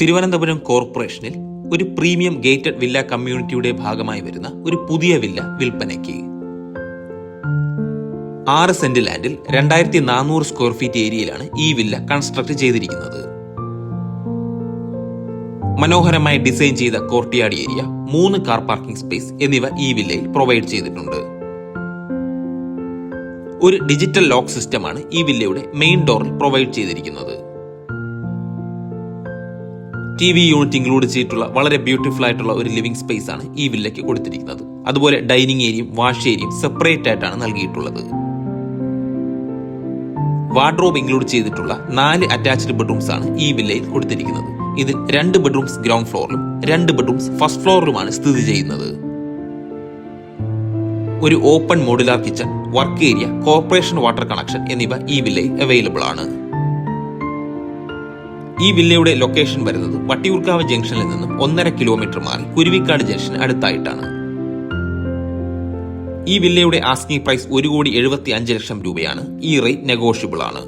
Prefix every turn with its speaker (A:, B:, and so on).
A: തിരുവനന്തപുരം കോർപ്പറേഷനിൽ ഒരു premium gated villa കമ്മ്യൂണിറ്റിയുടെ ഭാഗമായി വരുന്ന ഒരു പുതിയ വില്ല വിൽപ്പനയ്ക്ക്. 6 സെന്റ് ലാൻഡിൽ 2400 സ്ക്വയർ ഫീറ്റ് ഏരിയയിലാണ് ഈ വില്ല കൺസ്ട്രക്ട് ചെയ്തിരിക്കുന്നത്. മനോഹരമായി ഡിസൈൻ ചെയ്ത courtyard area, 3 car parking space എന്നിവ ഈ വില്ലയിൽ പ്രൊവൈഡ് ചെയ്തിട്ടുണ്ട്. ഒരു ഡിജിറ്റൽ ലോക്ക് സിസ്റ്റമാണ് ഈ വില്ലയുടെ മെയിൻ ഡോറിൽ പ്രൊവൈഡ് ചെയ്തിരിക്കുന്നത്. TV യൂണിറ്റ് ഇൻക്ലൂഡ് ചെയ്തിട്ടുള്ള വളരെ ബ്യൂട്ടിഫുൾ ആയിട്ടുള്ള ഒരു ലിവിംഗ് സ്പേസ് ആണ് ഈ വില്ലയ്ക്ക് കൊടുത്തിരിക്കുന്നത്. അതുപോലെ ഡൈനിങ് ഏരിയയും വാഷ് ഏരിയയും സെപ്പറേറ്റ് ആയിട്ടാണ് നൽകിയിട്ടുള്ളത്. വാർഡ്രോബ് ഇൻക്ലൂഡ് ചെയ്തിട്ടുള്ള 4 അറ്റാച്ച്ഡ് ബെഡ്റൂംസ് ആണ് ഈ വില്ലയിൽ കൊടുത്തിരിക്കുന്നത്. ഇതിൽ 2 ബെഡ്റൂംസ് ഗ്രൗണ്ട് ഫ്ലോറിലും 2 ബെഡ്റൂംസ് ഫസ്റ്റ് ഫ്ലോറിലുമാണ് സ്ഥിതി ചെയ്യുന്നത്. ഒരു open modular kitchen, work area, corporation water connection എന്നിവ ഈ വില്ലയിൽ അവൈലബിൾ ആണ്. ഈ വില്ലയുടെ ലൊക്കേഷൻ വരുന്നത് വട്ടിയൂർക്കാവ് ജംഗ്ഷനിൽ നിന്നും 1.5 കിലോമീറ്റർ മാറി കുരുവിക്കാട് ജംഗ്ഷന് അടുത്തായിട്ടാണ്. ഈ വില്ലയുടെ ആസ്കിംഗ് പ്രൈസ് 1,75,00,000 രൂപയാണ്. ഈ റേറ്റ് നെഗോഷ്യബിൾ ആണ്.